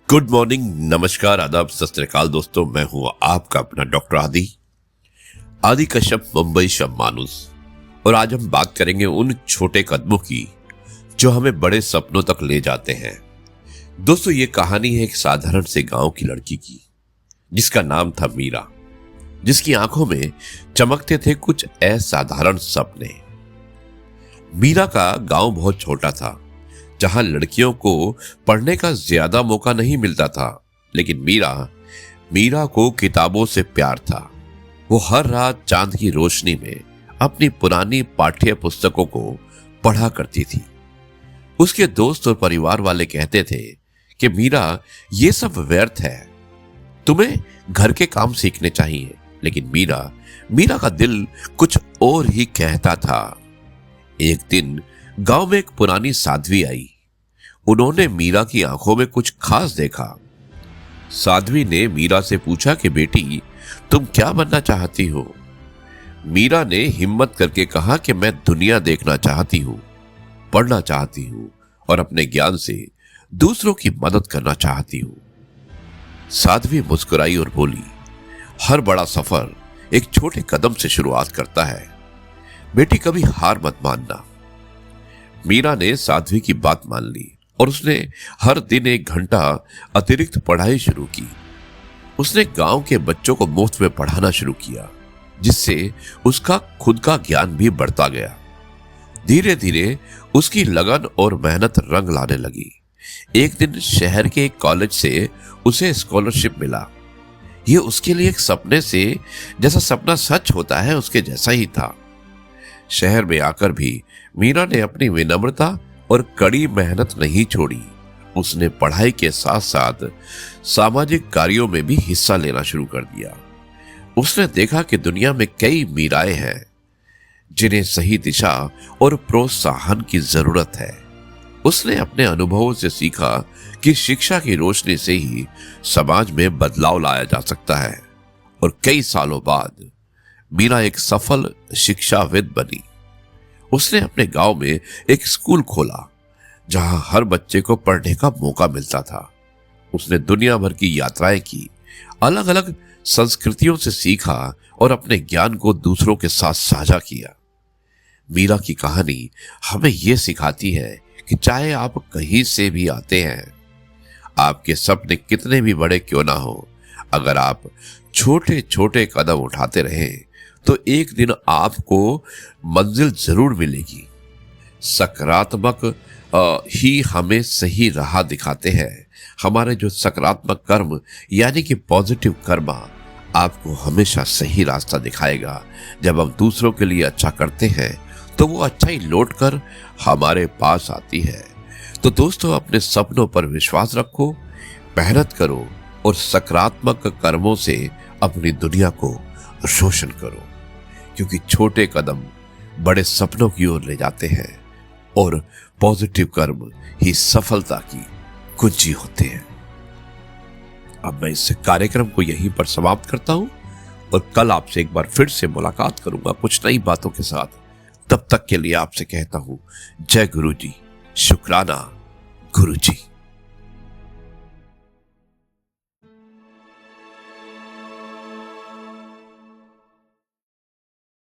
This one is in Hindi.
गुड मॉर्निंग, नमस्कार, आदाब, सत श्री अकाल दोस्तों। मैं हूं आपका अपना डॉक्टर आदि कश्यप, मुंबई शब मानुस। और आज हम बात करेंगे उन छोटे कदमों की जो हमें बड़े सपनों तक ले जाते हैं। दोस्तों, ये कहानी है एक साधारण से गांव की लड़की की जिसका नाम था मीरा, जिसकी आंखों में चमकते थे कुछ असाधारण सपने। मीरा का गांव बहुत छोटा था, जहां लड़कियों को पढ़ने का ज्यादा मौका नहीं मिलता था, लेकिन मीरा को किताबों से प्यार था। वो हर रात चांद की रोशनी में अपनी पुरानी पाठ्य पुस्तकों को पढ़ा करती थी। उसके दोस्त और परिवार वाले कहते थे कि मीरा, ये सब व्यर्थ है, तुम्हें घर के काम सीखने चाहिए। लेकिन मीरा का दिल कुछ और ही कहता था। एक दिन गांव में एक पुरानी साध्वी आई। उन्होंने मीरा की आंखों में कुछ खास देखा। साध्वी ने मीरा से पूछा कि बेटी, तुम क्या बनना चाहती हो? मीरा ने हिम्मत करके कहा कि मैं दुनिया देखना चाहती हूं, पढ़ना चाहती हूं और अपने ज्ञान से दूसरों की मदद करना चाहती हूं। साध्वी मुस्कुराई और बोली, हर बड़ा सफर एक छोटे कदम से शुरुआत करता है। बेटी, कभी हार मत मानना। मीरा ने साध्वी की बात मान ली और उसने हर दिन 1 घंटा अतिरिक्त पढ़ाई शुरू की। उसने गांव के बच्चों को मुफ्त में पढ़ाना शुरू किया, जिससे उसका खुद का ज्ञान भी बढ़ता गया। धीरे धीरे उसकी लगन और मेहनत रंग लाने लगी। एक दिन शहर के एक कॉलेज से उसे स्कॉलरशिप मिला। यह उसके लिए एक सपने से जैसा सपना सच होता है, उसके जैसा ही था। शहर में आकर भी मीरा ने अपनी विनम्रता और कड़ी मेहनत नहीं छोड़ी। उसने पढ़ाई के साथ साथ सामाजिक कार्यों में भी हिस्सा लेना शुरू कर दिया। उसने देखा कि दुनिया में कई मीराएं हैं जिन्हें सही दिशा और प्रोत्साहन की जरूरत है। उसने अपने अनुभवों से सीखा कि शिक्षा की रोशनी से ही समाज में बदलाव लाया जा सकता है। और कई सालों बाद मीरा एक सफल शिक्षाविद बनी। उसने अपने गांव में एक स्कूल खोला जहां हर बच्चे को पढ़ने का मौका मिलता था। उसने दुनिया भर की यात्राएं की, अलग अलग संस्कृतियों से सीखा और अपने ज्ञान को दूसरों के साथ साझा किया। मीरा की कहानी हमें यह सिखाती है कि चाहे आप कहीं से भी आते हैं, आपके सपने कितने भी बड़े क्यों ना हो, अगर आप छोटे छोटे कदम उठाते रहें तो एक दिन आपको मंजिल जरूर मिलेगी। सकारात्मक ही हमें सही राह दिखाते हैं। हमारे जो सकारात्मक कर्म यानी कि पॉजिटिव कर्म आपको हमेशा सही रास्ता दिखाएगा। जब हम दूसरों के लिए अच्छा करते हैं तो वो अच्छा ही लौट कर हमारे पास आती है। तो दोस्तों, अपने सपनों पर विश्वास रखो, मेहनत करो और सकारात्मक कर्मों से अपनी दुनिया को रोशन करो, क्योंकि छोटे कदम बड़े सपनों की ओर ले जाते हैं और पॉजिटिव कर्म ही सफलता की कुंजी होते हैं। अब मैं इस कार्यक्रम को यहीं पर समाप्त करता हूं और कल आपसे एक बार फिर से मुलाकात करूंगा कुछ नई बातों के साथ। तब तक के लिए आपसे कहता हूं, जय गुरु जी, शुक्राना गुरु जी।